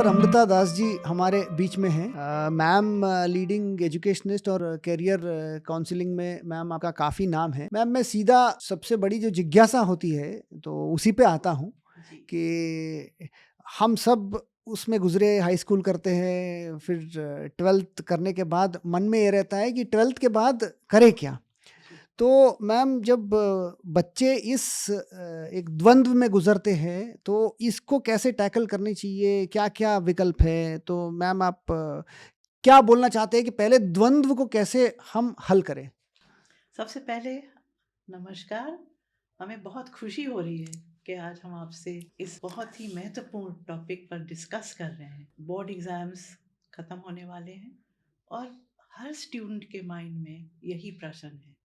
Doctor Amrita Das ji हमारे बीच में हैं। मैम लीडिंग एजुकेशनिस्ट और करियर काउंसलिंग में मैम आपका काफ़ी नाम है। मैम मैं सीधा सबसे बड़ी जो जिज्ञासा होती है तो उसी पे आता हूँ जी, कि हम सब उसमें गुजरे, हाई स्कूल करते हैं, फिर 12th करने के बाद मन में ये रहता है कि 12th के बाद करें क्या। जी। तो मैम जब बच्चे इस एक द्वंद्व में गुज़रते हैं, तो इसको कैसे टैकल करनी चाहिए? क्या-क्या विकल्प हैं? तो मैम आप क्या बोलना चाहते हैं कि पहले द्वंद्व को कैसे हम हल करें? सबसे पहले नमस्कार। हमें बहुत खुशी हो रही है कि आज हम आपसे इस बहुत ही महत्वपूर्ण टॉपिक पर डिस्कस कर रहे हैं। बोर्ड एग्ज़ाम्स ख़त्म होने वाले हैं और हर स्टूडेंट के माइंड में यही प्रश्न है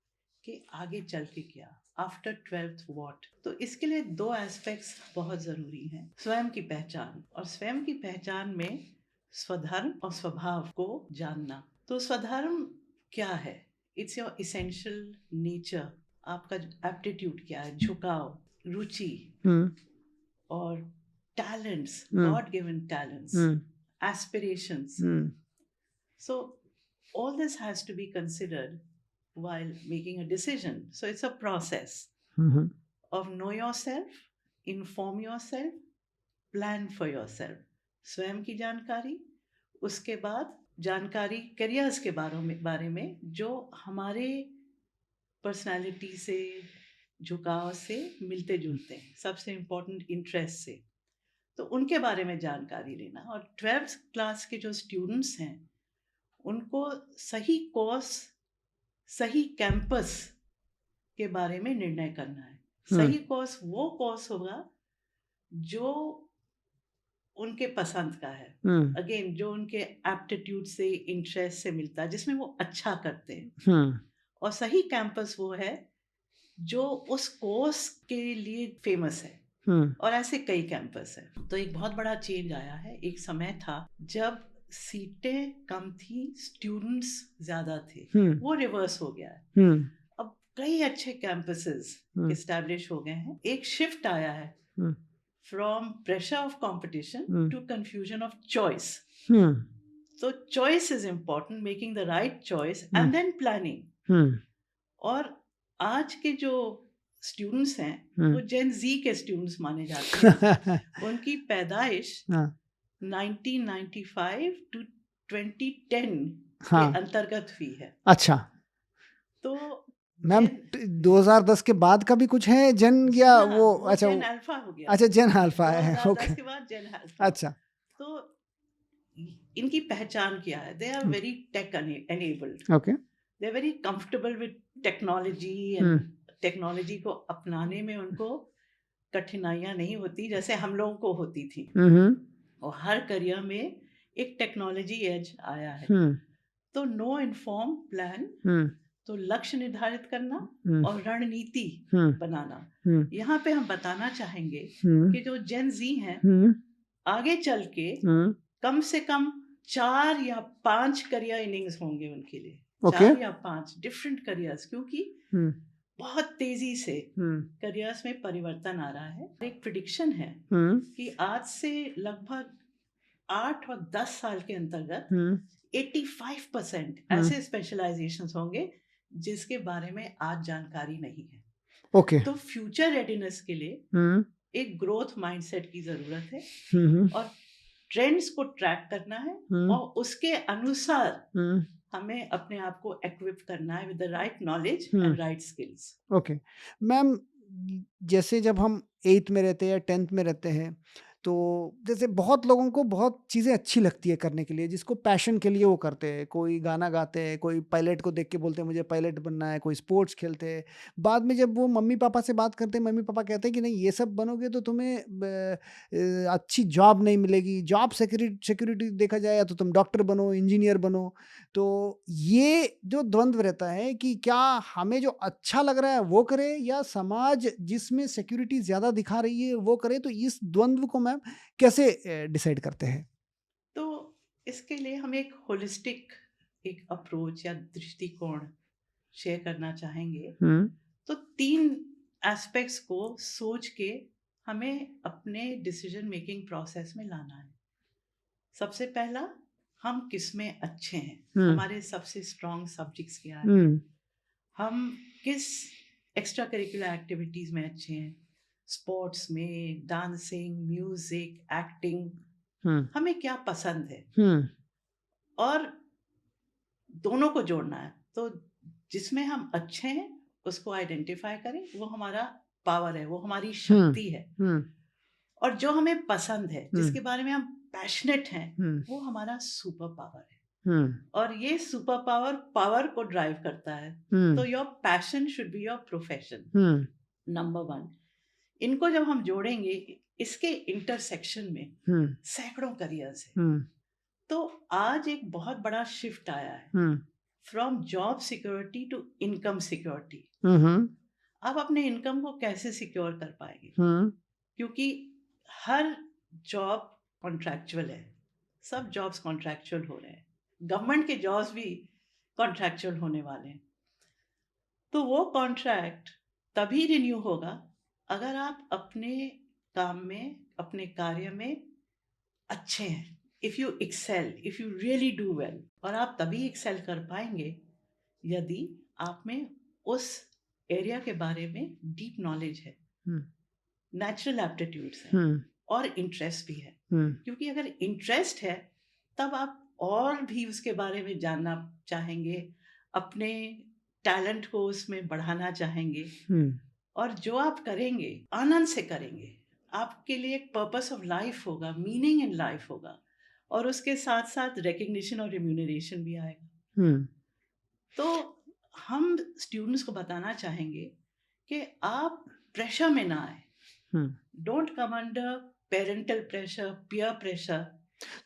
कि आगे चल के क्या? After 12th what? तो इसके लिए 2 एस्पेक्ट्स बहुत ज़रूरी हैं। स्वयं की पहचान, और स्वयं की पहचान में स्वधर्म और स्वभाव को जानना। तो स्वधर्म क्या है? It's your essential nature. आपका एप्टीट्यूड क्या है, झुकाव, रुचि हुँ, और talents, hmm, God given talents, hmm, aspirations. Hmm, So all this has to be considered while making a decision. So it's a process hmm, hmm, of know yourself, inform yourself, plan for yourself. स्वयं की जानकारी, उसके बाद जानकारी careers के बारे में जो हमारे पर्सनालिटी से, झुकाव से मिलते जुलते हैं, सबसे इम्पोर्टेंट इंटरेस्ट से, तो उनके बारे में जानकारी लेना। और 12th क्लास के जो स्टूडेंट्स हैं उनको सही कोर्स, सही कैंपस के बारे में निर्णय करना है। हुँ, सही कोर्स वो कोर्स होगा जो उनके पसंद का है, हुँ, अगेन जो उनके एप्टीट्यूड से, इंटरेस्ट से मिलता है, जिसमें वो अच्छा करते हैं। हुँ, और सही कैंपस वो है जो उस कोर्स के लिए फेमस है। हुँ, और ऐसे कई कैंपस है। तो एक बहुत बड़ा चेंज आया है। एक समय था जब सीटें कम थी, स्टूडेंट्स ज्यादा थे, हुँ, वो रिवर्स हो गया है। हुँ, अब कई अच्छे कैंपसेस हुँ, इस्टेब्लिश हो गए हैं। एक शिफ्ट आया है hmm, from pressure of competition hmm, to confusion of choice. Hmm, So choice is important, making the right choice hmm, and then planning. Hmm, और आज के जो स्टूडेंट्स हैं हुँ। वो जेन जी के स्टूडेंट्स माने जाते हैं। उनकी पैदाइश हाँ, 1995 टू 2010 के हाँ, अंतर्गत हुई है। अच्छा। तो मैम जेन 2010 के बाद का भी कुछ है जेन जी या हाँ, वो वो अच्छा जेन अल्फा हो गया। अच्छा जेन अल्फा है 2010 ओके के बाद जेन अल्फा। अच्छा तो इनकी पहचान क्या है? They are very tech enabled. Okay they very comfortable with technology hmm, and technology को अपनाने में उनको कठिनाइयाँ नहीं होती जैसे हम लोगों को होती थी। हुँ, हुँ, और हर करियर में एक टेक्नोलॉजी एज आया है। हुँ, तो नो इन्फॉर्म प्लान, हुँ, तो लक्ष्य निर्धारित करना हुँ, और रणनीति हुँ, बनाना। हुँ, यहाँ पे हम बताना चाहेंगे हुँ, कि जो जेन जी हैं हुँ, आगे चल के हुँ, कम से कम 4 या 5 करियर इनिंग्स होंगे उनके लिए। ओके 4 या 5 डिफरेंट करियर्स, क्योंकि हुँ, बहुत तेज़ी से हुँ, करियर्स में परिवर्तन आ रहा है। एक प्रेडिक्शन है हुँ, कि आज से लगभग 8 और 10 साल के अंतर्गत हुँ, 85% हुँ, ऐसे स्पेशलाइजेशंस होंगे जिसके बारे में आज जानकारी नहीं है। ओके तो फ्यूचर रेडीनेस के लिए हुँ, एक ग्रोथ माइंडसेट की ज़रूरत है हुँ, हुँ, और ट्रेंड्स को ट्रैक करना है हुँ, और उसके अनुसार हुँ, हमें अपने आप को इक्विप करना है with the right knowledge hmm, and right skills. Okay. Ma'am जैसे जब हम 8th में रहते हैं या 10th में रहते हैं, तो जैसे बहुत लोगों को बहुत चीज़ें अच्छी लगती है करने के लिए, जिसको पैशन के लिए वो करते हैं। कोई गाना गाते हैं, कोई पायलट को देख के बोलते हैं मुझे पायलट बनना है, कोई स्पोर्ट्स खेलते हैं। बाद में जब वो मम्मी-पापा से बात करते हैं, मम्मी-पापा कहते हैं कि नहीं ये सब बनोगे तो तुम्हें अच्छी जॉब नहीं मिलेगी। जॉब सिक्योरिटी देखा जाए या तो तुम डॉक्टर बनो, इंजीनियर बनो। तो ये जो द्वंद्व रहता है कि क्या हमें जो अच्छा लग रहा है वो करें या समाज जिसमें सिक्योरिटी ज़्यादा दिखा रही है वो करे, तो इस द्वंद्व को मैम कैसे डिसाइड करते हैं? तो इसके लिए हम एक होलिस्टिक एक अप्रोच या दृष्टिकोण शेयर करना चाहेंगे। हुँ, तो 3 एस्पेक्ट्स को सोच के हमें अपने डिसीजन मेकिंग प्रोसेस में लाना है। सबसे पहला, हम किस में अच्छे हैं, हम्म हमारे सबसे स्ट्रॉन्ग सब्जेक्ट्स क्या है, हम्म हम किस एक्स्ट्रा करिकुलर एक्टिविटीज में अच्छे हैं, स्पोर्ट्स में, डांसिंग, म्यूजिक, एक्टिंग, हम्म हमें क्या पसंद है, हम्म और दोनों को जोड़ना है। तो जिसमें हम अच्छे हैं उसको आइडेंटिफाई करें, वो हमारा पावर है, वो हमारी हम्म शक्ति है। हम्म और जो हमें पसंद है, हम्म जिसके बारे में हम पैशनेट हैं, हम्म वो हमारा सुपर पावर है। हम्म और ये सुपर पावर पावर को ड्राइव करता है। हम्म तो your passion should be your profession, hmm number one. इनको जब हम जोड़ेंगे, इसके इंटरसेक्शन में हम्म सैकड़ों करियर्स है। हम्म तो आज एक बहुत बड़ा शिफ्ट आया है, hmm from job security to income security. Hmm आप अपने इनकम को कैसे सिक्योर कर पाएंगे? हम्म क्योंकि हर जॉब कॉन्ट्रैक्चुअल है, सब जॉब्स कॉन्ट्रैक्चुअल हो रहे हैं, गवर्नमेंट के जॉब्स भी कॉन्ट्रैक्चुअल होने वाले हैं। तो वो कॉन्ट्रैक्ट तभी रिन्यू होगा अगर आप अपने काम में, अपने कार्य में अच्छे हैं, if you excel, if you really do well. और आप तभी एक्सेल कर पाएंगे यदि आप में उस एरिया के बारे में डीप नॉलेज है, हम्म नेचुरल एप्टीट्यूड्स हैं, हम्म और इंटरेस्ट भी है। हम्म क्योंकि अगर इंटरेस्ट है तब आप और भी उसके बारे में जानना चाहेंगे, अपने टैलेंट को उसमें बढ़ाना चाहेंगे, हम्म और जो आप करेंगे आनंद से करेंगे। आपके लिए एक पर्पस ऑफ लाइफ होगा, मीनिंग इन लाइफ होगा, और उसके साथ साथ रिकग्निशन और रिम्यूनरेशन भी आएगा। हम्म तो हम स्टूडेंट्स को बताना चाहेंगे कि आप प्रेशर में ना आए, hmm don't come under parental pressure, peer pressure.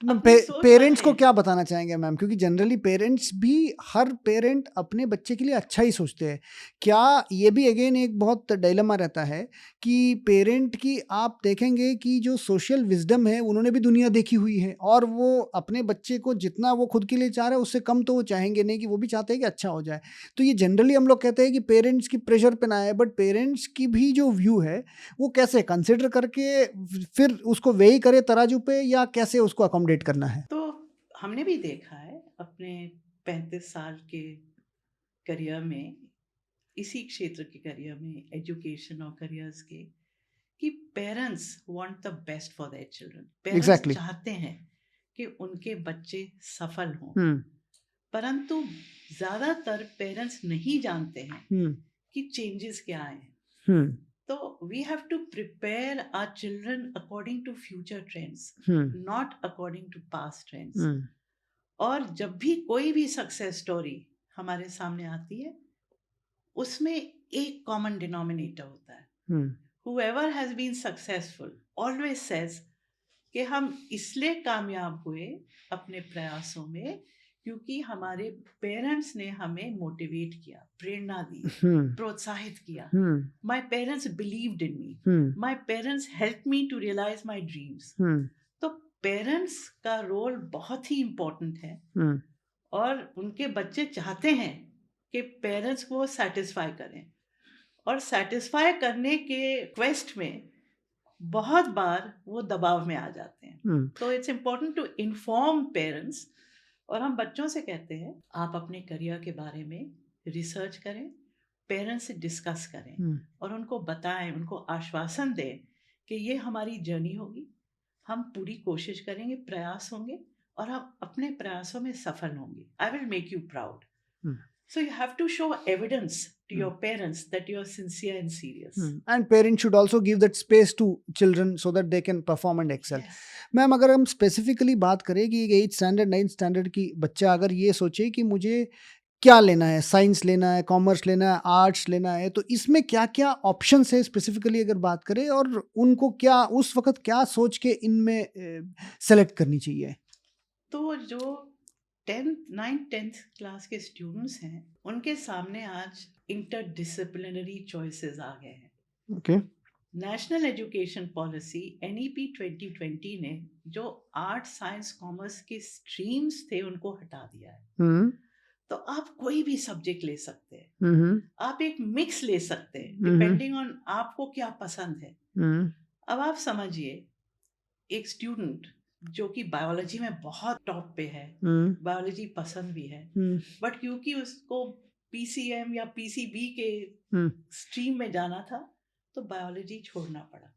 तो मैम अपनी सोच पेरेंट्स को बदलें। क्या बताना चाहेंगे मैम, क्योंकि जनरली पेरेंट्स भी, हर पेरेंट अपने बच्चे के लिए अच्छा ही सोचते हैं। क्या ये भी अगेन एक बहुत डायलेमा रहता है कि पेरेंट की आप देखेंगे कि जो सोशल विजडम है उन्होंने भी दुनिया देखी हुई है, और वो अपने बच्चे को जितना वो खुद के लिए चाह रहे हैं उससे कम तो वो चाहेंगे नहीं, कि वो भी चाहते हैं कि अच्छा हो जाए। तो ये जनरली हम लोग कहते हैं कि पेरेंट्स की प्रेशर पे ना आए, बट पेरेंट्स की भी जो व्यू है वो कैसे कंसिडर करके फिर उसको वेई करे तराजू पे, या कैसे उसको अकोमोडेट करना है? तो हमने भी देखा है अपने 35 साल के करियर में, इसी क्षेत्र के करियर में, एजुकेशन और करियर्स के, कि parents want the best for their children. Parents exactly. चाहते हैं कि उनके बच्चे सफल हों, हम्म परंतु ज़्यादातर पेरेंट्स नहीं जानते हैं हम्म कि चेंजेस क्या आए हैं। हम्म तो we have to prepare our children according to future trends, hmm not according to past trends. Hmm और जब भी कोई भी सक्सेस स्टोरी हमारे सामने आती है, उसमें एक कॉमन डिनोमिनेटर होता है। हम्म whoever has been successful always says कि हम इसलिए कामयाब हुए अपने प्रयासों में क्योंकि हमारे पेरेंट्स ने हमें मोटिवेट किया, प्रेरणा दी, हम्म प्रोत्साहित किया। Hmm my parents believed in me, hmm my parents help me to realise my dreams. Hmm तो पेरेंट्स का रोल बहुत ही इम्पोर्टेंट है, हम्म और उनके बच्चे चाहते हैं कि पेरेंट्स को सेटिस्फाई करें, और सेटिस्फाई करने के क्वेस्ट में बहुत बार वो दबाव में आ जाते हैं। हम्म तो it's important to inform parents. और हम बच्चों से कहते हैं आप अपने करियर के बारे में रिसर्च करें, पेरेंट्स से डिस्कस करें, हम्म और उनको बताएं, उनको आश्वासन दें कि ये हमारी जर्नी होगी, हम पूरी कोशिश करेंगे, प्रयास होंगे, और हम अपने प्रयासों में सफल होंगे। I will make you proud. Hmm So you have to show evidence to your parents that you are sincere and serious. And parents should also give that space to children so that they can perform and excel. Yes. Ma'am अगर हम specifically बात करें कि 8th standard 9th standard की बच्चा अगर ये सोचे कि मुझे क्या लेना है, साइंस लेना है, कॉमर्स लेना है, आर्ट्स लेना है, तो इसमें क्या क्या ऑप्शंस है स्पेसिफिकली अगर बात करें, और उनको क्या उस वक्त क्या सोच के इनमें सेलेक्ट करनी चाहिए? तो जो 9th 10th क्लास के स्टूडेंट्स हैं, उनके सामने आज इंटरडिसिप्लिनरी चॉइसेस आ गए हैं। Okay. National education policy NEP 2020 ने जो आर्ट, साइंस, कॉमर्स के स्ट्रीम्स थे उनको हटा दिया है। हम्म तो आप कोई भी सब्जेक्ट ले सकते हैं, हम्म आप एक मिक्स ले सकते हैं, हम्म डिपेंडिंग ऑन आपको क्या पसंद है। हम्म अब आप समझिए, एक स्टूडेंट जो कि बायोलॉजी में बहुत टॉप पे है, बायोलॉजी पसंद भी है, बट क्योंकि उसको पीसीएम या पीसीबी के स्ट्रीम में जाना था तो बायोलॉजी छोड़ना पड़ा।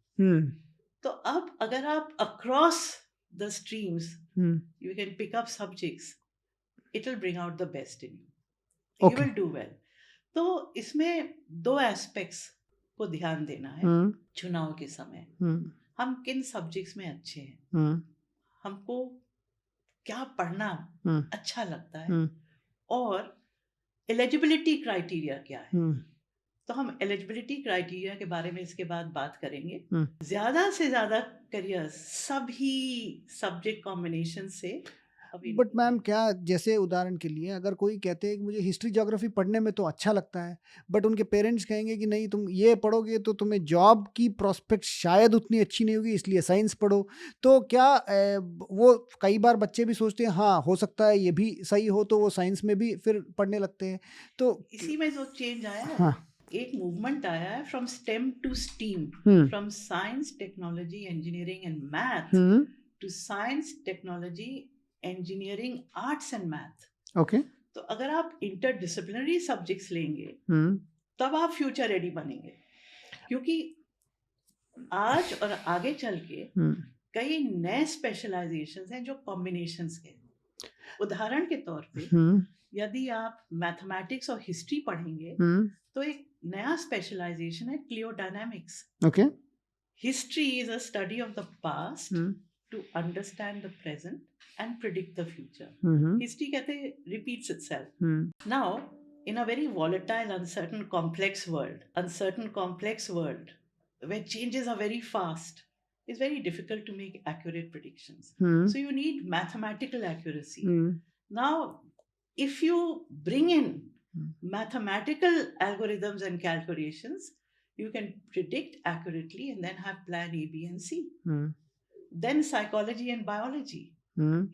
तो अब अगर आप across the streams you can pick up subjects, it will bring out the best in you, you will do well. तो इसमें दो एस्पेक्ट्स को ध्यान देना है चुनाव के समय। हम किन सब्जेक्ट्स में अच्छे हैं, हमको क्या पढ़ना अच्छा लगता है, और एलिजिबिलिटी क्राइटेरिया क्या है। तो हम एलिजिबिलिटी क्राइटेरिया के बारे में इसके बाद बात करेंगे। ज्यादा से ज्यादा करियर्स सभी सब्जेक्ट कॉम्बिनेशन से। बट मैम क्या, जैसे उदाहरण के लिए अगर कोई कहते हैं कि मुझे हिस्ट्री ज्योग्राफी पढ़ने में तो अच्छा लगता है, बट उनके पेरेंट्स कहेंगे कि नहीं तुम ये पढ़ोगे तो तुम्हें जॉब की प्रोस्पेक्ट शायद उतनी अच्छी नहीं होगी, इसलिए साइंस पढ़ो। तो क्या वो कई बार बच्चे भी सोचते हैं हाँ हो सकता है ये भी सही हो, तो वो साइंस में भी फिर पढ़ने लगते हैं। तो इसी में जो चेंज आया है, हाँ, एक मूवमेंट आया है from STEM to STEAM, from science technology engineering and math to science technology engineering arts and math. Okay. तो अगर आप इंटरडिसिप्लिनरी सब्जेक्ट्स लेंगे तब आप फ्यूचर रेडी बनेंगे, क्योंकि आज और आगे चल के कई नए स्पेशलाइजेशंस हैं जो कॉम्बिनेशंस के। उदाहरण के तौर पे यदि आप मैथमेटिक्स और हिस्ट्री पढ़ेंगे तो एक नया स्पेशलाइजेशन है cliodynamics. Okay. History is a study of the past to understand the present and predict the future. History कहते हैं repeats itself. Now, in a very volatile, uncertain, complex world, where changes are very fast, it's very difficult to make accurate predictions. So you need mathematical accuracy. Now, if you bring in mathematical algorithms and calculations, you can predict accurately and then have plan A, B, and C. Then psychology and biology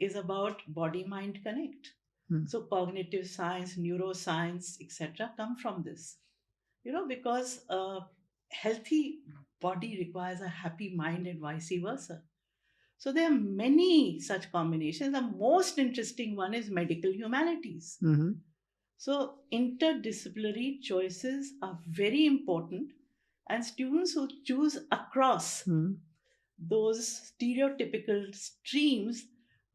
is about body-mind connect. So cognitive science, neuroscience, etc. come from this. You know, because a healthy body requires a happy mind and vice versa. So there are many such combinations. The most interesting one is medical humanities. So interdisciplinary choices are very important, and students who choose across those stereotypical streams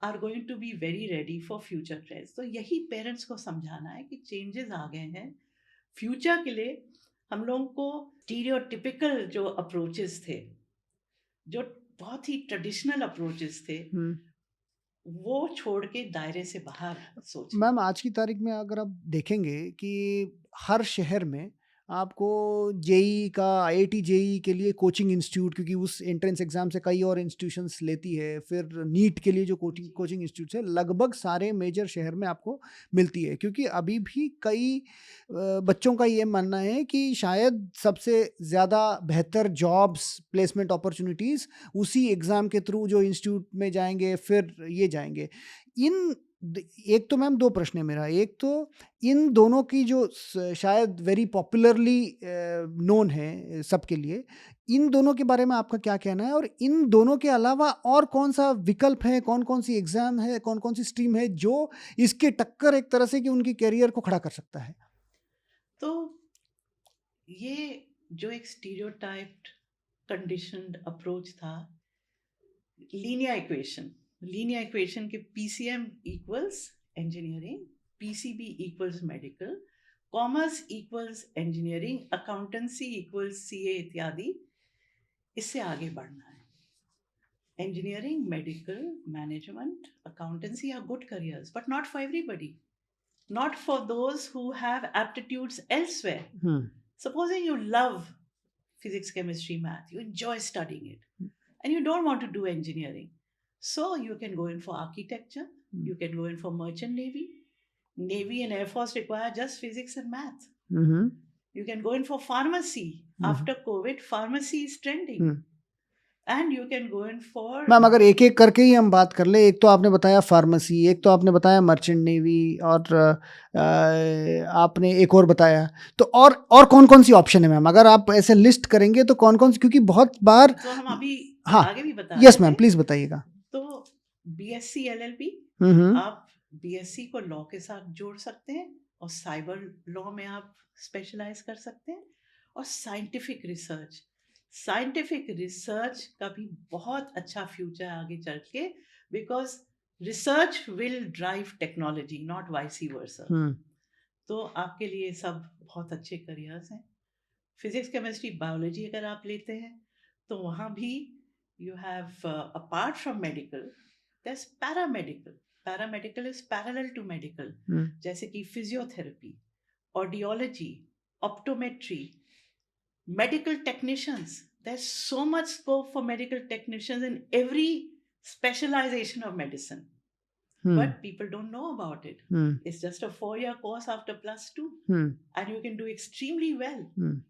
are going to be very ready for future trends. तो यही parents को समझाना है कि changes आ गए हैं future के लिए। हम लोगों को स्टीरियोटिपिकल जो अप्रोचेस थे, जो बहुत ही ट्रेडिशनल अप्रोचेस थे, वो छोड़ के दायरे से बाहर सोचें। मैम आज की तारीख में अगर आप देखेंगे कि हर शहर में आपको जेई का, आईआईटी जेई के लिए कोचिंग इंस्टीट्यूट, क्योंकि उस एंट्रेंस एग्जाम से कई और इंस्टीट्यूशंस लेती है, फिर नीट के लिए जो कोचिंग इंस्टीट्यूट है लगभग सारे मेजर शहर में आपको मिलती है। क्योंकि अभी भी कई बच्चों का ये मानना है कि शायद सबसे ज़्यादा बेहतर जॉब्स, प्लेसमेंट अपॉर्चुनिटीज़ उसी एग्ज़ाम के थ्रू जो इंस्टीट्यूट में जाएंगे फिर ये जाएंगे। एक तो मैम दो प्रश्न है मेरा। एक तो इन दोनों की जो शायद वेरी पॉपुलरली नोन है सबके लिए, इन दोनों के बारे में आपका क्या कहना है? और इन दोनों के अलावा और कौन सा विकल्प है, कौन कौन सी एग्जाम है, कौन कौन सी स्ट्रीम है जो इसके टक्कर एक तरह से कि उनकी कैरियर को खड़ा कर सकता है? तो ये जो एक स्टीरियोटाइप्ड कंडीशनड अप्रोच था, लीनियर इक्वेशन के PCM equals engineering, PCB equals medical, commerce equals engineering, accountancy equals CA इत्यादि, इससे आगे बढ़ना है। Engineering, medical, management, accountancy are good careers, but not for everybody. Not for those who have aptitudes elsewhere. Supposing you love physics, chemistry, math, you enjoy studying it, and you don't want to do engineering. So you can go in for architecture, you can go in for merchant navy. Navy and Air Force require just physics and math. You can go in for pharmacy. After COVID, pharmacy is trending. And you can go in for... ma'am अगर एक एक करके ही हम बात कर ले, एक तो आपने बताया फार्मेसी, एक तो आपने बताया मर्चेंट नेवी, और आपने एक और बताया, तो और कौन कौन सी ऑप्शन है मैम? अगर आप ऐसे लिस्ट करेंगे तो कौन कौन सी, क्योंकि बहुत बार तो हम अभी हाँ आगे भी बता यस मैम प्लीज बताइएगा। तो BSc LLB, हम्म आप BSc को लॉ के साथ जोड़ सकते हैं और साइबर लॉ में आप स्पेशलाइज कर सकते हैं। और साइंटिफिक रिसर्च का भी बहुत अच्छा फ्यूचर आगे चल के, because research will drive technology, not vice versa. Hmm तो आपके लिए सब बहुत अच्छे करियर्स हैं। फिजिक्स, केमिस्ट्री, बायोलॉजी अगर आप लेते हैं तो वहाँ भी you have apart from medical there's paramedical. Paramedical is parallel to medical. हम्म जैसे कि physiotherapy, audiology, optometry, medical technicians. There's so much scope for medical technicians in every specialization of medicine. Hmm But people don't know about it. Hmm It's just a 4-year course after +2, hmm and you can do extremely well. Hmm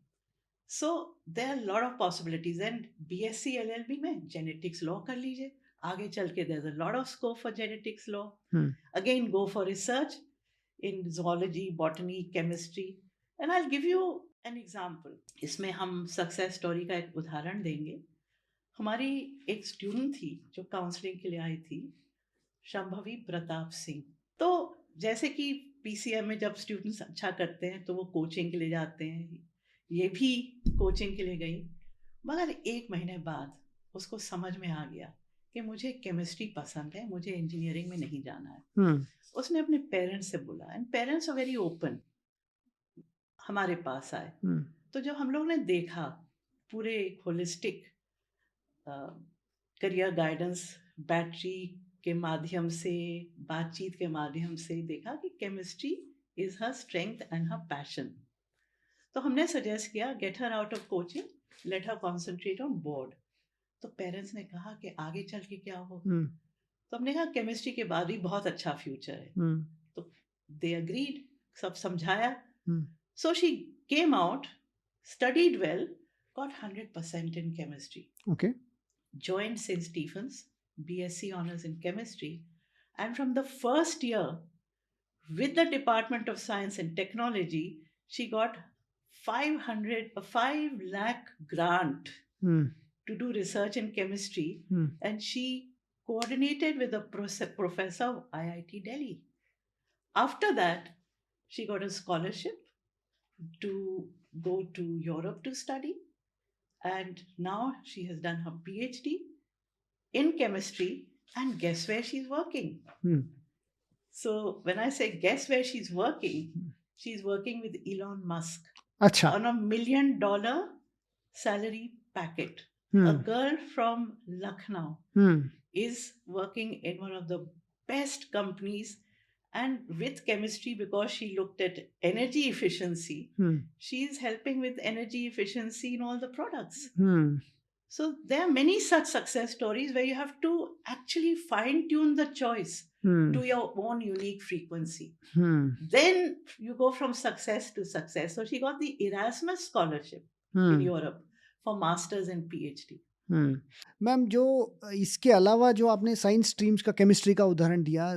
So there are a lot of possibilities. And BSc LLB में genetics law कर लीजिए, आगे चल के there's a lot of scope for genetics law. Again, go for research in zoology, botany, chemistry. And I'll give you an example. इसमें हम success story का एक उदाहरण देंगे। हमारी एक स्टूडेंट थी जो काउंसलिंग के लिए आई थी, शंभवी प्रताप सिंह। तो जैसे कि PCM में जब स्टूडेंट्स अच्छा करते हैं तो वो कोचिंग के लिए जाते हैं, ये भी कोचिंग के लिए गई। मगर 1 महीने बाद उसको समझ में आ गया कि मुझे केमिस्ट्री पसंद है, मुझे इंजीनियरिंग में नहीं जाना है। उसने अपने पेरेंट्स से बोला, and parents are very open, हमारे पास आए। तो जब हम लोग ने देखा पूरे होलिस्टिक करियर गाइडेंस, बैटरी के माध्यम से, बातचीत के माध्यम से देखा कि chemistry is her strength and her passion. तो हमने सजेस्ट किया, get her out of coaching, let her concentrate on board. तो पेरेंट्स ने कहा कि आगे चल के क्या हो। तो हमने कहा केमिस्ट्री के बाद भी बहुत अच्छा फ्यूचर है। तो दे अग्रीड, सब समझाया। So she came out, studied well, got 100% in chemistry. Okay. Joined St. Stephen's, BSc honors in chemistry, and from the first year with the Department of Science and Technology, she got 5 lakh grant to do research in chemistry, and she coordinated with a professor of IIT Delhi. After that, she got a scholarship to go to Europe to study, and now she has done her PhD in chemistry, and guess where she's working? So when I say guess where she's working with Elon Musk. Acha. On $1 million salary packet. A girl from Lucknow is working in one of the best companies, and with chemistry, because she looked at energy efficiency, she's helping with energy efficiency in all the products. So there are many such success stories where you have to actually fine tune the choice to your own unique frequency. Then you go from success to success. So she got the Erasmus scholarship in Europe for masters and PhD. Ma'am, जो इसके अलावा जो आपने science streams का, chemistry का उदाहरण दिया,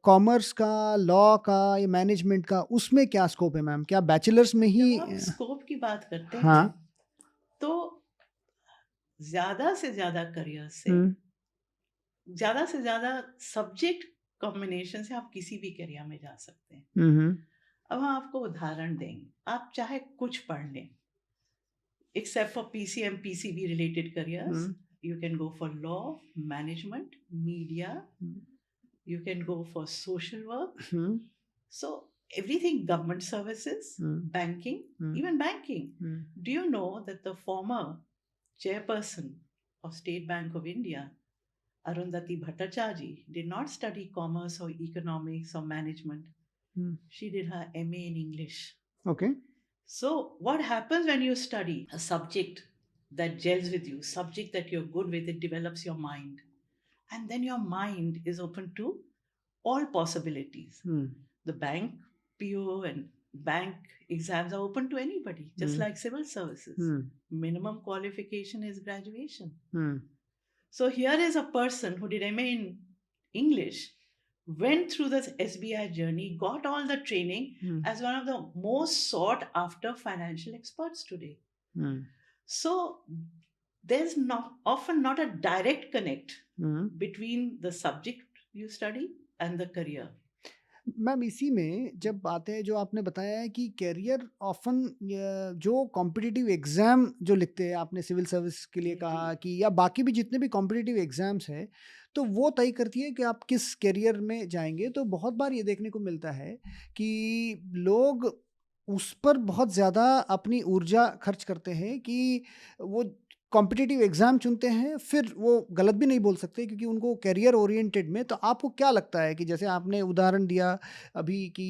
commerce का, लॉ का या मैनेजमेंट का, उसमें क्या स्कोप है मैम? क्या बैचलर्स में ही? जब आप स्कोप की बात करते हाँ। हैं तो ज्यादा से ज्यादा करियर से, ज्यादा से ज्यादा सब्जेक्ट कॉम्बिनेशन से आप किसी भी करियर में जा सकते हैं। अब हम आपको उदाहरण देंगे, आप चाहे कुछ पढ़ लें, except for PCM, PCB related careers. You can go for law, management, media. You can go for social work. So everything, government services, banking, even banking. Do you know that the former chairperson of State Bank of India, Arundhati Bhattacharjee, did not study commerce or economics or management. She did her MA in English. Okay. So what happens when you study a subject that gels with you, subject that you're good with, it develops your mind. And then your mind is open to all possibilities. The bank PO and bank exams are open to anybody, just like civil services. Minimum qualification is graduation. So here is a person who did MA in English, went through this SBI journey, got all the training as one of the most sought after financial experts today. So there's often not a direct connect between the subject you study and the career. Ma'am इसी में जब बात है जो आपने बताया है कि कैरियर ऑफन जो कॉम्पिटिटिव एग्जाम जो लिखते हैं, आपने सिविल सर्विस के लिए जी, कहा जी। कि या बाकी भी जितने भी कॉम्पिटिटिव एग्जाम्स है, तो वो तय करती है कि आप किस कैरियर में जाएंगे। तो बहुत बार ये देखने को मिलता है कि लोग उस पर बहुत ज़्यादा अपनी ऊर्जा खर्च करते हैं कि वो कॉम्पिटिटिव एग्ज़ाम चुनते हैं, फिर वो गलत भी नहीं बोल सकते क्योंकि उनको करियर ओरिएंटेड में। तो आपको क्या लगता है कि जैसे आपने उदाहरण दिया अभी कि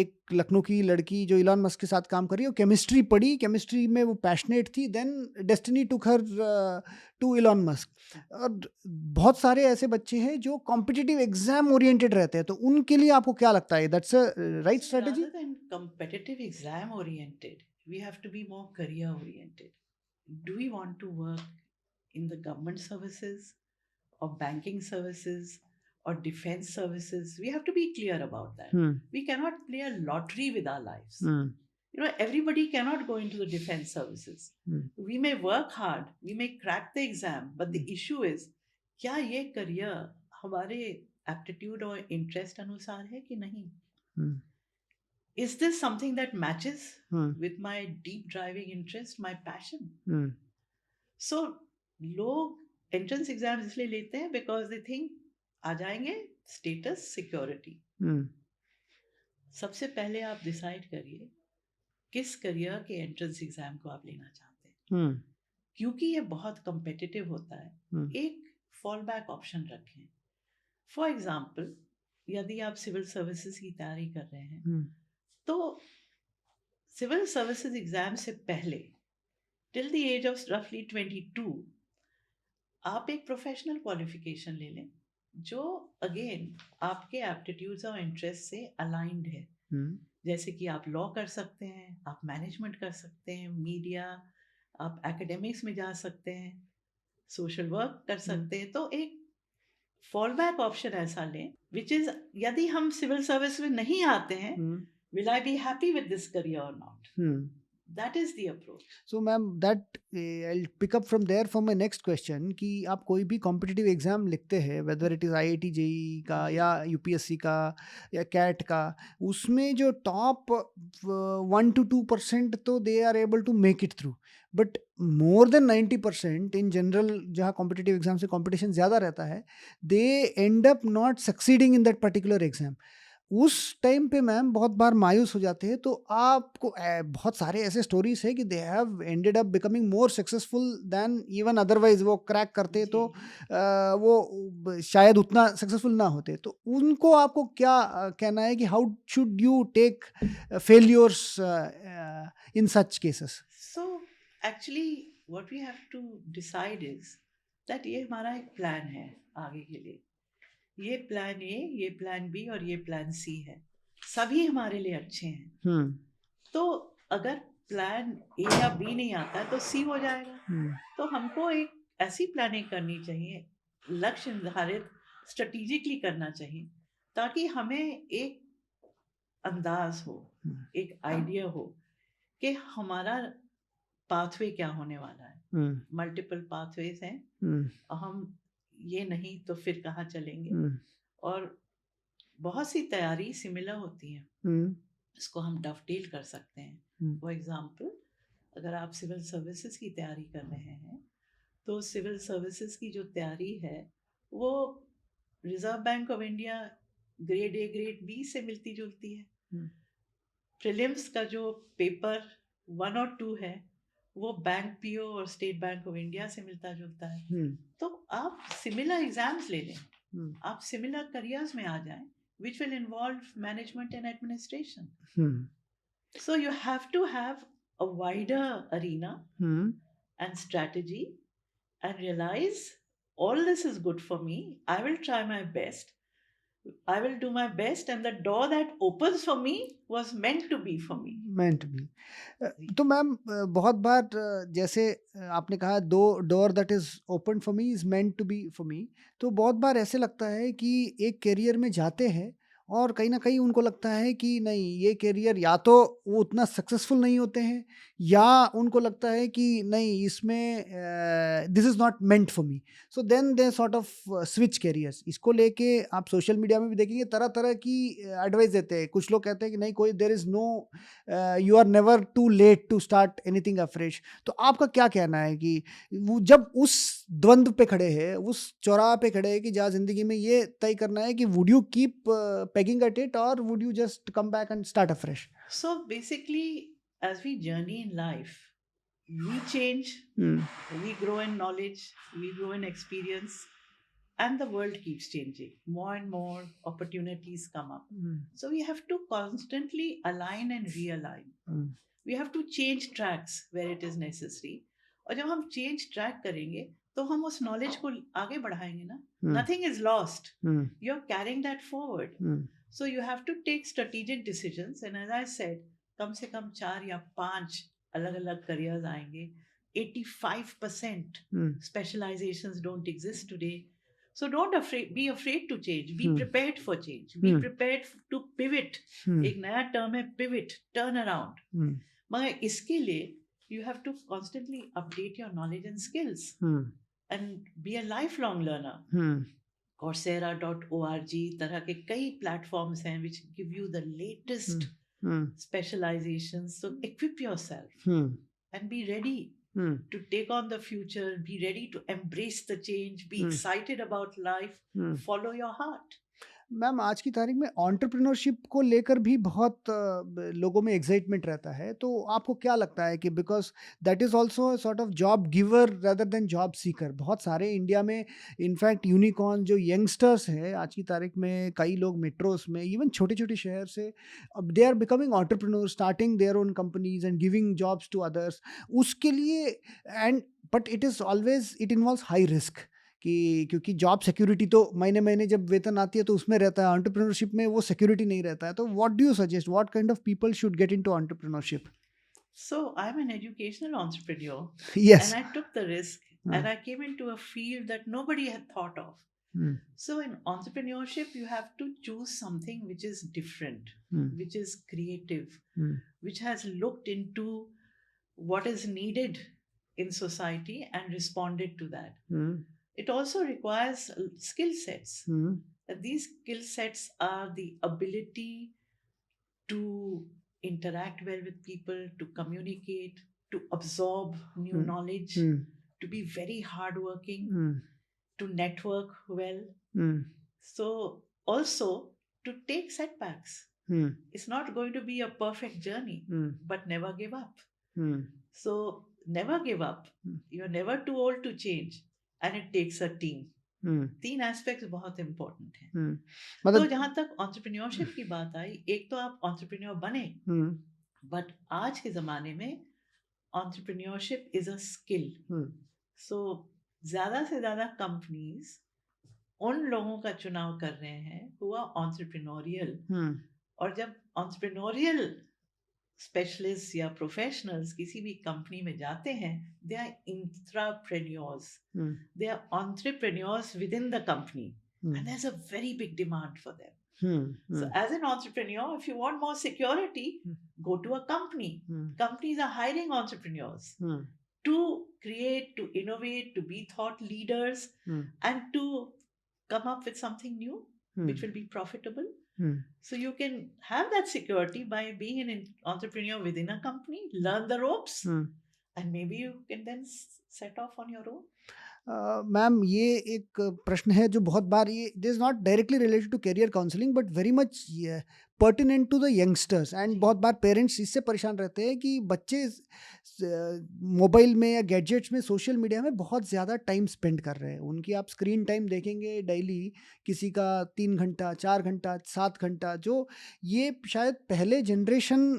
एक लखनऊ की लड़की जो इलॉन मस्क के साथ काम कर रही है, वो केमिस्ट्री पढ़ी, केमिस्ट्री में वो पैशनेट थी, देन डेस्टिनी टूक हर टू इलॉन मस्क। और बहुत सारे ऐसे बच्चे हैं जो कॉम्पिटिटिव एग्ज़ाम ओरिएंटेड रहते हैं, तो उनके लिए आपको क्या लगता है, that's a right See, strategy? rather than competitive exam oriented, we have to be more career oriented. Do we want to work in the government services or banking services or defense services? We have to be clear about that. Hmm, We cannot play a lottery with our lives. Hmm, Everybody cannot go into the defense services. Hmm, We may work hard, we may crack the exam, but the hmm, issue is, क्या ये career हमारे aptitude और interest अनुसार है कि नहीं? हुँ, Is this something that matches hmm, with my deep driving interest, my passion? Hmm, So लोग entrance exam इसलिए लेते हैं बिकॉज दे थिंक आ जाएंगे स्टेटस सिक्योरिटी। हुँ, सबसे पहले आप डिसाइड करिए किस करियर के एंट्रेंस एग्जाम को आप लेना चाहते हैं, हुँ, क्योंकि ये बहुत competitive होता है। हुँ, एक फॉल बैक ऑप्शन रखें। फॉर एग्जाम्पल, यदि आप सिविल सर्विसेज की तैयारी कर रहे हैं, हुँ, तो सिविल सर्विसेज एग्जाम से पहले टिल द एज ऑफ रफली 22 आप एक प्रोफेशनल क्वालिफिकेशन ले लें जो अगेन आपके एप्टीट्यूड्स और इंटरेस्ट से अलाइंड है। हुँ, जैसे कि आप लॉ कर सकते हैं, आप मैनेजमेंट कर सकते हैं, मीडिया, आप एकेडमिक्स में जा सकते हैं, सोशल वर्क कर हुँ, सकते हैं। तो एक फॉल बैक ऑप्शन ऐसा लें विच इज, यदि हम सिविल सर्विस में नहीं आते हैं, hmm, will I be happy with this career और not? Hmm. That is the approach. So ma'am that I pick up from there for my next question कि आप कोई भी कॉम्पिटिटिव एग्जाम लिखते हैं, whether it is IIT JEE का जी। या यूपीएससी का या कैट का, उसमें जो टॉप 1 to 2% तो they are able to make it through, but more than 90% in general जहाँ कॉम्पिटिटिव एग्जाम से कॉम्पिटिशन ज़्यादा रहता है, they end up not succeeding in that particular exam. उस टाइम पे मैम बहुत बार मायूस हो जाते हैं, तो आपको बहुत सारे ऐसे स्टोरीज है कि they have ended up becoming more successful than even otherwise. वो क्रैक करते तो जी। वो शायद उतना सक्सेसफुल ना होते। तो उनको आपको क्या कहना है कि how should you take failures in such cases? So actually what we have to decide is that ये हमारा एक प्लान है आगे के लिए। ये प्लान ए, ये प्लान बी और ये प्लान सी है। सभी हमारे लिए अच्छे हैं। हम्म, तो अगर प्लान ए या बी नहीं आता है तो सी हो जाएगा। हम्म, तो हमको एक ऐसी प्लानिंग करनी चाहिए, लक्ष्य निर्धारित स्ट्रेटेजिकली करना चाहिए, ताकि हमें एक अंदाज हो, हम्म, एक आइडिया हो कि हमारा पाथवे क्या होने वाला है। हम्म, मल्टीपल पाथवेज हैं, हम्म, और हम ये नहीं तो फिर कहाँ चलेंगे। हम्म, और बहुत सी तैयारी सिमिलर होती है, हम्म, इसको हम डफटेल कर सकते हैं। हम्म, फॉर एग्जाम्पल, अगर आप सिविल सर्विसेज की तैयारी कर रहे हैं, तो सिविल सर्विसेज की जो तैयारी है वो Reserve Bank of India grade A grade B से मिलती जुलती है। हम्म, प्रीलिम्स का जो पेपर 1 और 2 है वो बैंक पीओ और स्टेट बैंक ऑफ इंडिया से मिलता जुलता है। हम्म, तो आप सिमिलर एग्जाम्स ले लें, हम्म, आप सिमिलर करियर्स में आ जाएं which will involve management and administration. Hmm, So you have to have a wider arena hmm, and strategy and realize all this is good for me. I will try my best. I will do my best, and the door that opens for me was meant to be for me. meant to be। तो ma'am बहुत बार जैसे आपने कहा दो door that is open for me is meant to be for me. तो बहुत बार ऐसे लगता है कि एक करियर में जाते हैं और कहीं न कहीं उनको लगता है कि नहीं, ये करियर या तो वो उतना सक्सेसफुल नहीं होते हैं, या उनको लगता है कि नहीं, इसमें this is not meant for me. So then they sort of switch careers. इसको लेके आप सोशल मीडिया में भी देखेंगे तरह-तरह की एडवाइस देते हैं। कुछ लोग कहते हैं कि नहीं, कोई there is no, you are never too late to start anything afresh. तो आपका क्या कहना है कि वो जब उस द्वंद पे खड़े हैं, उस चौराहा पे खड़े हैं कि जहाँ ज़िंदगी में ये तय करना है कि would you keep pegging at it और would you just come back and start afresh? So basically, as we journey in life, we change, hmm, we grow in knowledge, we grow in experience, and the world keeps changing. More and more opportunities come up. Hmm, So we have to constantly align and realign. Hmm, We have to change tracks where it is necessary. और जब हम change track करेंगे तो हम उस knowledge को आगे बढ़ाएंगे ना. Hmm, nothing is lost. Hmm, you are carrying that forward. Hmm, so you have to take strategic decisions and as I said, कम से कम 4 या 5 अलग अलग करियर्स आएंगे. 85% हुँ, specializations don't exist today. So don't be afraid to change. Be hmm, prepared for change. Be hmm, prepared to pivot. हुँ, एक नया term है pivot, turn around. हुँ, मगर इसके लिए you have to constantly update your knowledge and skills hmm, and be a lifelong learner. Hmm, Coursera.org तरह के कई platforms हैं which give you the latest hmm, specializations. So equip yourself hmm, and be ready hmm, to take on the future, be ready to embrace the change, be hmm, excited about life, hmm. follow your heart. Ma'am, आज की तारीख में entrepreneurship को लेकर भी बहुत लोगों में एक्साइटमेंट रहता है। तो आपको क्या लगता है कि because that is also sort of job giver rather than job seeker. बहुत सारे इंडिया में इनफैक्ट यूनिकॉर्न जो यंगस्टर्स हैं आज की तारीख में, कई लोग मेट्रोज़ में, इवन छोटे-छोटे शहर से अब they are becoming entrepreneur, starting their own companies and giving jobs to others. उसके लिए and but it is always, it involves high risk, कि क्योंकि जॉब सिक्योरिटी तो महीने-महीने जब वेतन आती है तो उसमें रहता है, एंटरप्रेन्योरशिप में वो सिक्योरिटी नहीं रहता है। तो what do you suggest, what kind of people should get into entrepreneurship? So I'm an educational entrepreneur yes. and I took the risk हाँ, and I came into a field that nobody had thought of. Hmm, So in entrepreneurship, you have to choose something which is different, hmm, which is creative, hmm, which has looked into what is needed in society and responded to that. Hmm, It also requires skill sets. Hmm, These skill sets are the ability to interact well with people, to communicate, to absorb new hmm, knowledge, hmm, to be very hardworking, hmm, to network well. Hmm, So, also to take setbacks. Hmm, It's not going to be a perfect journey, hmm, but never give up. Hmm, So, never give up. Hmm, You're never too old to change, and it takes a team. Hmm, 3 aspects बहुत important हैं. हुँ, तो मतलब जहाँ तक entrepreneurship की बात आई, एक तो आप एंटरप्रेन्योर बने, हुँ, बट आज के ज़माने में एंटरप्रेन्योरशिप इज़ अ स्किल. हुँ, सो ज़्यादा से ज़्यादा कंपनीज उन लोगों का चुनाव कर रहे हैं हु आर एंटरप्रेन्योरियल. हुँ, और जब एंटरप्रेन्योरियल स्पेशलिस्ट या प्रोफेशनल्स किसी भी कंपनी में जाते हैं, they are intrapreneurs. Hmm, They are entrepreneurs within the company, hmm, and there's a very big demand for them. Hmm, So, hmm, as an entrepreneur, if you want more security, Hmm. go to a company. Hmm, Companies are hiring entrepreneurs hmm, to create, to innovate, to be thought leaders, hmm, and to come up with something new which will be profitable. Hmm, So, you can have that security by being an entrepreneur within a company, learn the ropes, hmm. and maybe you can then set off on your own. Ma'am, ये एक प्रश्न है जो बहुत बार, ये this is not directly related to career counselling but very much pertinent to the youngsters, and बहुत बार पेरेंट्स इससे परेशान रहते हैं कि बच्चे मोबाइल में या गैजेट्स में, सोशल मीडिया में बहुत ज़्यादा टाइम स्पेंड कर रहे हैं। उनकी आप स्क्रीन टाइम देखेंगे डेली, किसी का 3 घंटा, 4 घंटा, 7 घंटा, जो ये शायद पहले जनरेशन,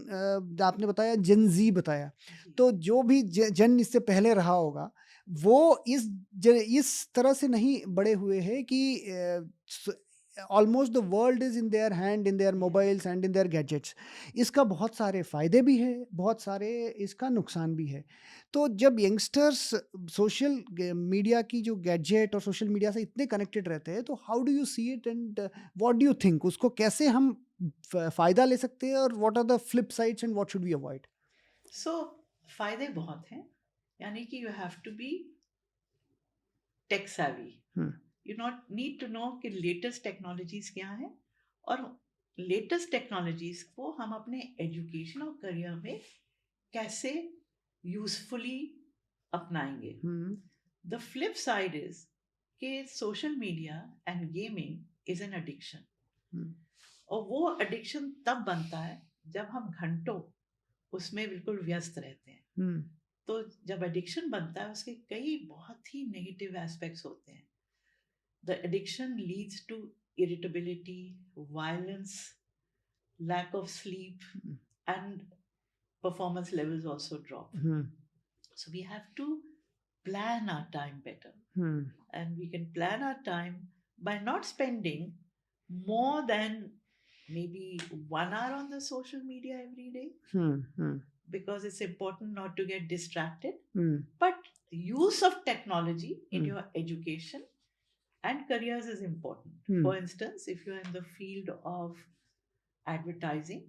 आपने बताया जेन ज़ी बताया, तो जो भी जन इससे पहले रहा होगा, वो इस तरह से नहीं बड़े हुए हैं कि almost the world is in their hand, in their mobiles and in their gadgets. इसका बहुत सारे फायदे भी है, बहुत सारे इसका नुकसान भी है। तो जब यंगस्टर्स सोशल मीडिया की जो गैजेट और सोशल मीडिया से इतने कनेक्टेड रहते हैं, तो how do you see it and what do you think, उसको कैसे हम फायदा ले सकते हैं, और what are the flip sides and what should we avoid? So फायदे बहुत हैं, यानी कि you have to be tech savvy. You not need to know कि लेटेस्ट टेक्नोलॉजीज क्या हैं, और लेटेस्ट टेक्नोलॉजीज को हम अपने एजुकेशन और करियर में कैसे यूजफुली अपनाएंगे. द फ्लिप साइड इज कि social media and gaming is an addiction, और वो एडिक्शन तब बनता है जब हम घंटों उसमें बिल्कुल व्यस्त रहते हैं. तो जब एडिक्शन बनता है उसके कई बहुत ही नेगेटिव एस्पेक्ट्स होते हैं. The addiction leads to irritability, violence, lack of sleep, and performance levels also drop. So we have to plan our time better. And we can plan our time by not spending more than maybe 1 hour on the social media every day, because it's important not to get distracted. But use of technology in your education and careers is important. For instance, if you're in the field of advertising,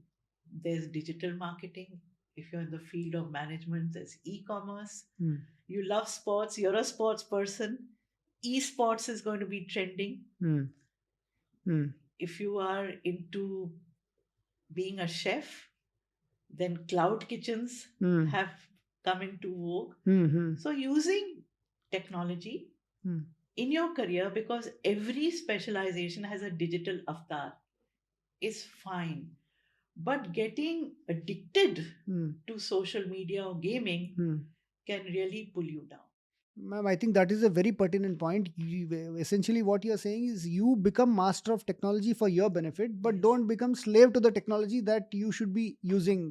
there's digital marketing. If you're in the field of management, there's e-commerce. You love sports, you're a sports person, esports is going to be trending. If you are into being a chef, then cloud kitchens have come into vogue. So using technology in your career, because every specialization has a digital avatar, is fine. But getting addicted to social media or gaming can really pull you down. Ma'am, I think that is a very pertinent point. Essentially, what you are saying is you become master of technology for your benefit, but Yes. don't become slave to the technology that you should be using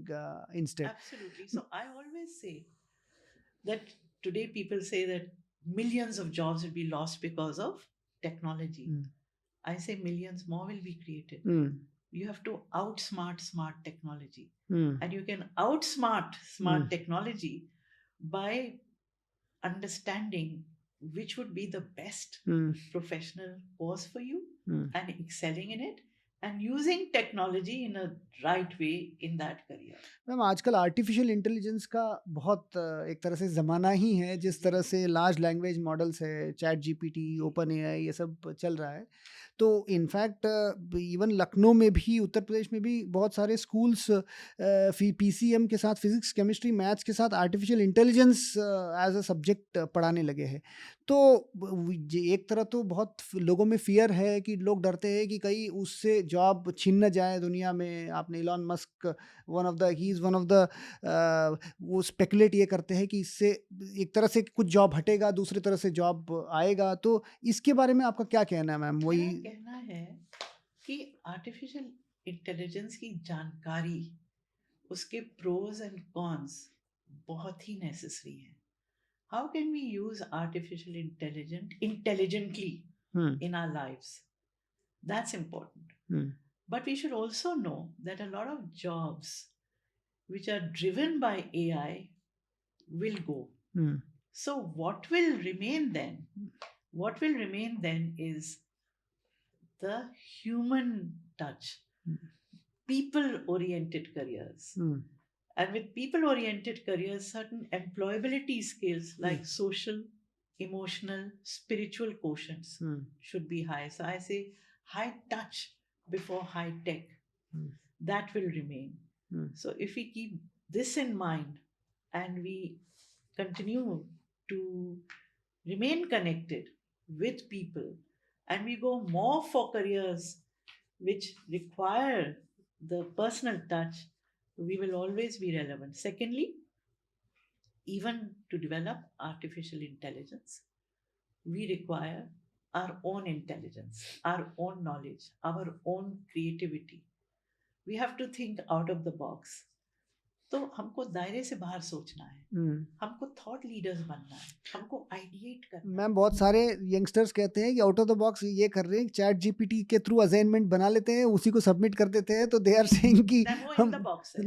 instead. Absolutely. So I always say that today people say that millions of jobs will be lost because of technology. I say millions more will be created. You have to outsmart smart technology. And you can outsmart smart technology by understanding which would be the best professional course for you and excelling in it and using technology in a right way in that career. Ma'am, आजकल artificial intelligence का बहुत एक तरह से ज़माना ही है। जिस तरह से लार्ज लैंग्वेज मॉडल्स है, चैट जीपीटी, ओपन एआई, ये सब चल रहा है। तो इनफैक्ट इवन लखनऊ में भी, उत्तर प्रदेश में भी बहुत सारे स्कूल्स पीसीएम के साथ, फिजिक्स, केमिस्ट्री, मैथ्स के साथ artificial intelligence as a subject पढ़ाने लगे हैं। तो एक तरह तो बहुत लोगों में फियर है कि लोग डरते हैं कि कहीं उससे जॉब छीन न जाए दुनिया में। आपने Elon Musk, one of the he is one of the वो स्पेकुलेट ये करते हैं कि इससे एक तरह से कुछ जॉब हटेगा, दूसरी तरह से जॉब आएगा। तो इसके बारे में आपका क्या कहना है मैम? वही मेरा कहना है कि आर्टिफिशियल इंटेलिजेंस की जानकारी, उसके प्रोज एंड कॉन्स बहुत ही नेसेसरी है. How can we use artificial intelligence intelligently in our lives? That's important. But we should also know that a lot of jobs which are driven by AI will go. So what will remain then? What will remain then is the human touch, people-oriented careers. And with people-oriented careers, certain employability skills like social, emotional, spiritual quotients should be high. So I say high touch before high tech. That will remain. So if we keep this in mind and we continue to remain connected with people, and we go more for careers which require the personal touch, we will always be relevant. Secondly, even to develop artificial intelligence, we require our own intelligence, our own knowledge, our own creativity. We have to think out of the box. तो हमको दायरे से बाहर सोचना है, हम्म। हमको thought leaders बनना है, हमको आइडिएट करना है। मैम बहुत सारे यंगस्टर्स कहते हैं कि आउट ऑफ द बॉक्स ये कर रहे हैं, चैट जीपीटी के थ्रू असाइनमेंट बना लेते हैं, उसी को सबमिट कर देते हैं, तो दे आर सेइंग कि Then go in हम the box है।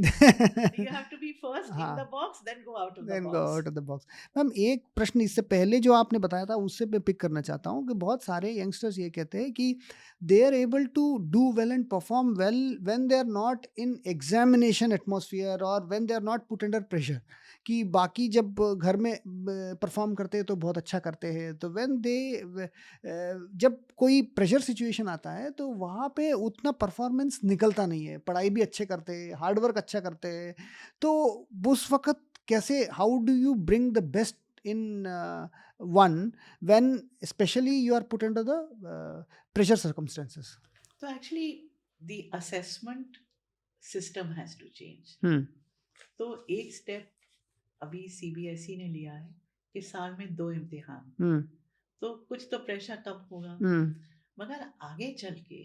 You have to be first in हाँ, the box, then go out of the then go box. Out of the box. Ma'am एक प्रश्न इससे पहले जो आपने बताया था उससे मैं पिक करना चाहता हूँ कि बहुत सारे यंगस्टर्स ये कहते हैं कि they are able to do well and perform well when they are not in examination atmosphere और when they are not put under pressure, कि बाकी जब घर में परफॉर्म करते हैं तो बहुत अच्छा करते हैं, तो व्हेन दे जब कोई प्रेशर सिचुएशन आता है तो वहाँ पे उतना परफॉर्मेंस निकलता नहीं है, पढ़ाई भी अच्छे करते हैं, हार्डवर्क अच्छा करते हैं, तो उस वक़्त कैसे, how do you bring the best in one when specially you are put under the pressure circumstances? तो actually the assessment system has to change. तो एक स्टेप अभी सीबीएसई ने लिया है कि साल में 2 इम्तिहान, तो कुछ तो प्रेशर कम होगा, मगर आगे चल के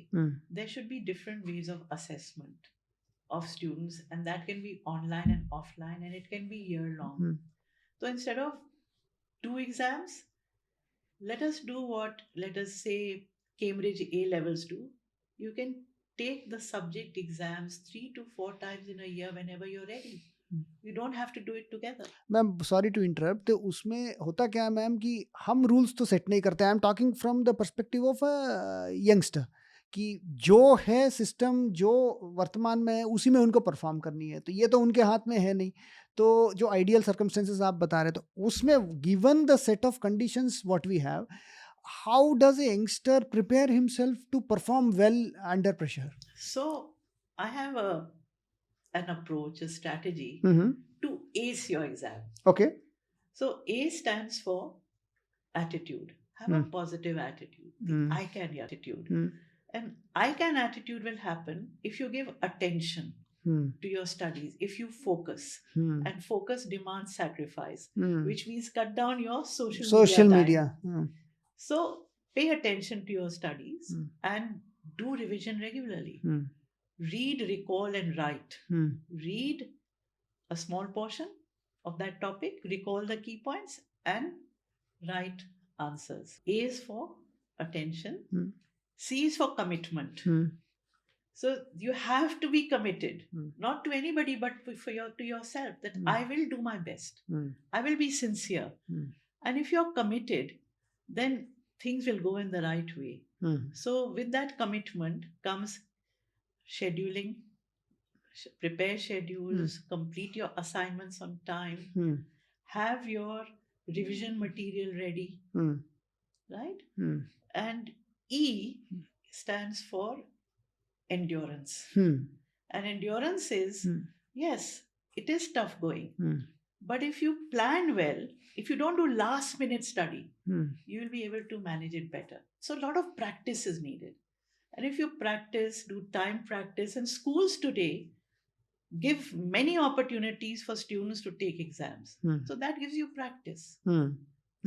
there should be different ways of assessment of students, and that can be online and offline, and it can be year long. So instead of 2 exams, let us do what, let us say, Cambridge A levels do. You can take the subject exams 3 to 4 times in a year whenever you're ready. You don't have to do it together. Ma'am sorry to interrupt, तो उसमें होता क्या है ma'am कि हम rules तो set नहीं करते, I am talking from the perspective of a youngster, कि जो है सिस्टम जो वर्तमान में है उसी में उनको परफॉर्म करनी है, तो ये तो उनके हाथ में है नहीं। तो जो आइडियल सर्कमस्टेंसेस आप बता रहे, तो उसमें given the set of conditions what we have, how does a youngster prepare himself to perform well under pressure? So I have an approach, a strategy to ace your exam. Okay. So A stands for attitude. Have a positive attitude, the I can attitude. And I can attitude will happen if you give attention to your studies, if you focus. And focus demands sacrifice, which means cut down your social media time. So pay attention to your studies and do revision regularly. Read, recall, and write. Read a small portion of that topic, recall the key points, and write answers. A is for attention. C is for commitment. So you have to be committed, not to anybody, but to yourself, that I will do my best. I will be sincere. And if you're committed, then things will go in the right way. So with that commitment comes scheduling, prepare schedules, complete your assignments on time, have your revision material ready, right? And E stands for endurance. And endurance is, yes, it is tough going. But if you plan well, if you don't do last minute study, you will be able to manage it better. So a lot of practice is needed. And if you practice, do time practice, and schools today give many opportunities for students to take exams. So that gives you practice.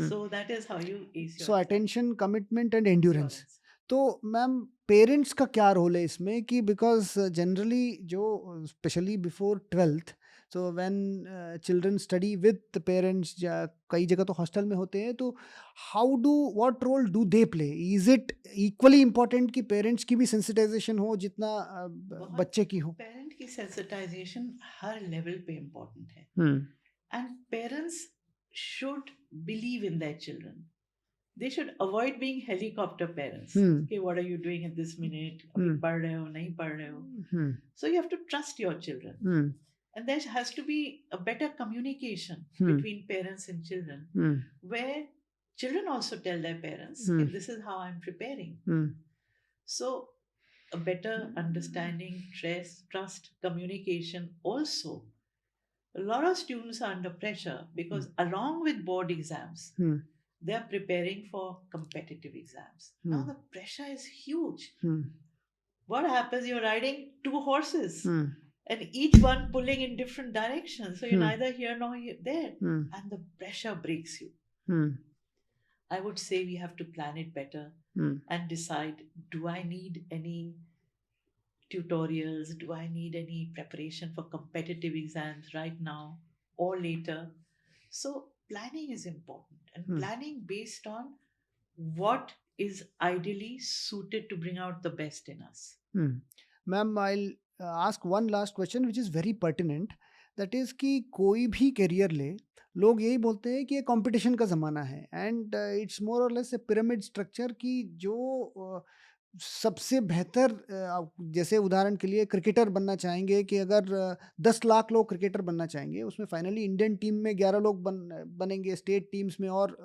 So that is how you ace your So exam. attention, commitment and endurance. तो ma'am parents का क्या role है इसमें, कि because generally जो specially before 12th, so when children study with the parents, या कई जगह तो हॉस्टल में होते हैं, तो how do, what role do they play? Is it equally important कि पेरेंट्स की भी सेंसिटाइजेशन हो जितना बच्चे की हो? पेरेंट की सेंसिटाइजेशन हर लेवल पे इम्पोर्टेंट है, and parents should believe in their children. They should avoid being helicopter parents. Okay, what are you doing at this minute? अभी पढ़ रहे हो, नहीं पढ़ रहे हो? So you have to trust your children. And there has to be a better communication between parents and children, where children also tell their parents, this is how I'm preparing. So a better understanding, trust, communication. Also, a lot of students are under pressure because along with board exams, they are preparing for competitive exams. Now the pressure is huge. What happens? You're riding 2 horses, and each one pulling in different directions. So you're neither here nor there, and the pressure breaks you. I would say we have to plan it better and decide, do I need any tutorials? Do I need any preparation for competitive exams right now or later? So planning is important, and planning based on what is ideally suited to bring out the best in us. Ma'am I'll ask one last question which is very pertinent, that is कि कोई भी career ले, लोग यही बोलते हैं कि ये कंपटीशन का ज़माना है, एंड इट्स मोर और लेस ए पिरामिड स्ट्रक्चर की जो सबसे बेहतर जैसे उदाहरण के लिए क्रिकेटर बनना चाहेंगे कि अगर 10 लाख लोग क्रिकेटर बनना चाहेंगे, उसमें फाइनली इंडियन टीम में 11 लोग बनेंगे, स्टेट टीम्स में और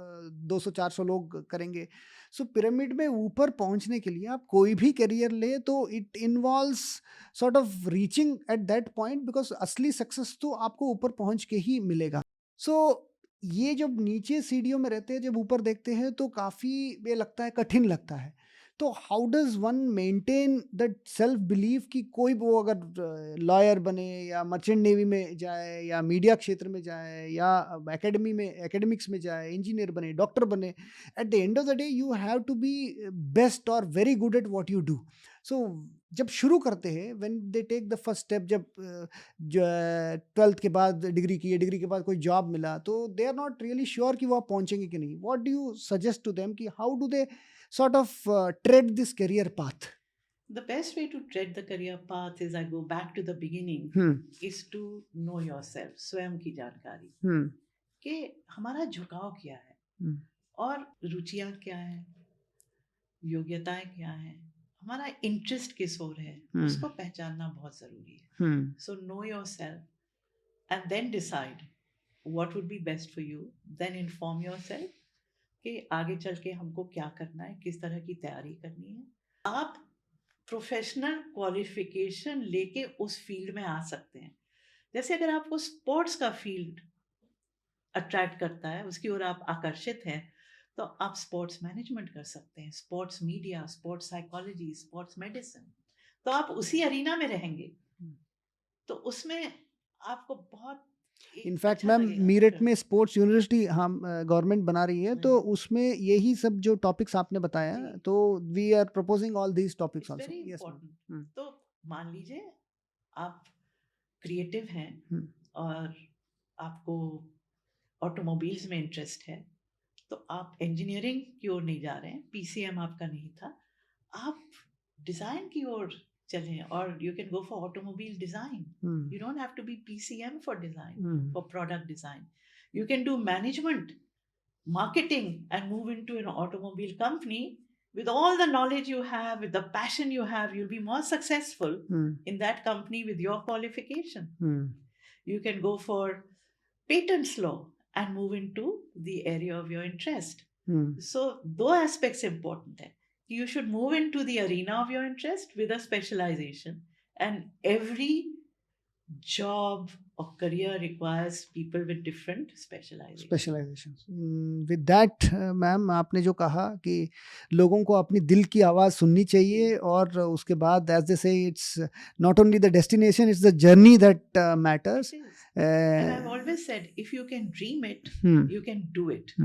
200-400 लोग करेंगे। सो पिरामिड में ऊपर पहुंचने के लिए आप कोई भी करियर ले तो it involves sort of reaching at that point, because असली सक्सेस तो आपको ऊपर पहुंच के ही मिलेगा। सो ये जब नीचे सीढ़ियों में रहते हैं, जब ऊपर देखते हैं तो काफ़ी ये लगता है, कठिन लगता है। तो how does one maintain that self belief कि कोई वो अगर लॉयर बने या मर्चेंट नेवी में जाए या मीडिया क्षेत्र में जाए या एकेडमिक्स में जाए, इंजीनियर बने, डॉक्टर बने, at the end of the day you have to be best और very good at what you do. So जब शुरू करते हैं, when they take the first step, जब 12th के बाद डिग्री की, डिग्री के बाद कोई जॉब मिला, तो they are not really sure कि वो आप पहुंचेंगे कि नहीं। What do you suggest to them कि how do they sort of tread this career path? The best way to tread the career path is, I go back to the beginning, is to know yourself, स्वयं की जानकारी, कि हमारा झुकाव क्या है और रुचियां क्या हैं, योग्यताएं क्या हैं, हमारा इंटरेस्ट किस ओर है, उसको पहचानना बहुत जरूरी है। So know yourself and then decide what would be best for you, then inform yourself कि आगे चल के हमको क्या करना है, किस तरह की तैयारी करनी है। आप प्रोफेशनल क्वालिफिकेशन लेके उस फील्ड में आ सकते हैं। जैसे अगर आपको स्पोर्ट्स का फील्ड अट्रैक्ट करता है, उसकी ओर आप आकर्षित हैं, तो आप स्पोर्ट्स मैनेजमेंट कर सकते हैं, sports media, sports psychology, sports medicine. तो आप उसी अरीना में रहेंगे, तो उसमें आपको बहुत इनफैक्ट मैम मीरठ में स्पोर्ट्स यूनिवर्सिटी हम गवर्नमेंट बना रही है, तो उसमें यही सब जो टॉपिक्स आपने बताया, तो we are proposing all these topics also. Very important. तो मान लीजिए आप क्रिएटिव हैं और आपको ऑटोमोबाइल्स में इंटरेस्ट है, तो आप इंजीनियरिंग की ओर नहीं जा रहे हैं, पीसीएम आपका नहीं था, आप डिजाइन की ओर चलें, और you can go for automobile design. You don't have to be PCM for design, for product design. You can do management, marketing, and move into an automobile company. With all the knowledge you have, with the passion you have, you'll be more successful in that company with your qualification. You can go for patents law and move into the area of your interest. So दो aspects important है। You should move into the arena of your interest with a specialization, and every job or career requires people with different specializations. With that, ma'am आपने जो कहा कि लोगों को अपनी दिल की आवाज़ सुननी चाहिए, और उसके बाद as they say, it's not only the destination, it's the journey that matters. And I've always said, if you can dream it, you can do it.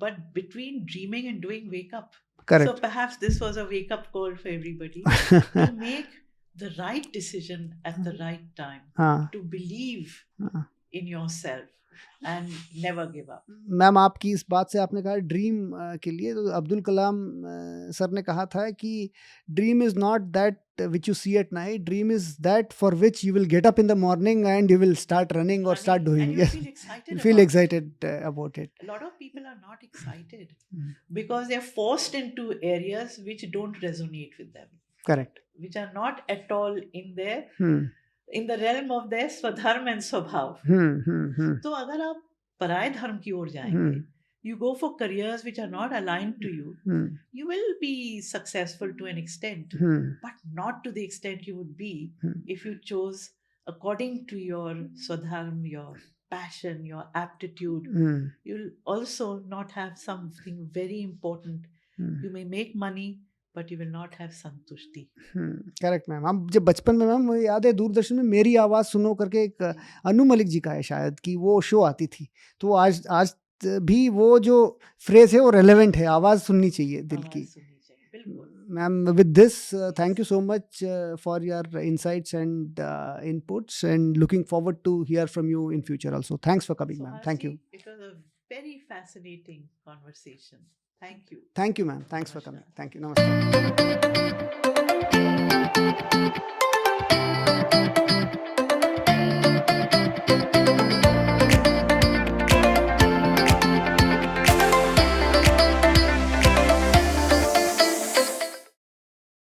But between dreaming and doing, wake up. Correct. So perhaps this was a wake-up call for everybody to make the right decision at the right time, to believe in yourself and never give up. Ma'am आपकी इस बात से आपने कहा dream के लिए, तो Abdul Kalam sir ने कहा था कि dream is not that which you see at night, dream is that for which you will get up in the morning and you will start running or start doing. And you feel excited about it. A lot of people are not excited because they are forced into areas which don't resonate with them. Correct. Which are not at all in their in the realm of their स्वधर्म and स्वभाव. तो अगर आप पराय धर्म की ओर जाएंगे, you go for careers which are not aligned to you, you will be successful to an extent, but not to the extent you would be if you chose according to your swadharma, your passion, your aptitude. You'll also not have something very important. You may make money, but you will not have संतुष्टि. Correct ma'am. हम जब बचपन में, ma'am मुझे याद है दूरदर्शन में मेरी आवाज़ सुनो करके एक अनु मलिक जी का है शायद, कि वो शो आती थी, तो आज भी वो जो फ्रेज है वो रेलेवेंट है, आवाज़ सुननी चाहिए दिल की। बिल्कुल। Ma'am, with this, thank you so much for your insights and inputs, and looking forward to hear from you in future also. Thanks for coming, So, ma'am. Thank you. Harshi, it was a very fascinating conversation. Thank you. Thank you, ma'am. Thanks for Namaskar. coming. Thank you. Namaste.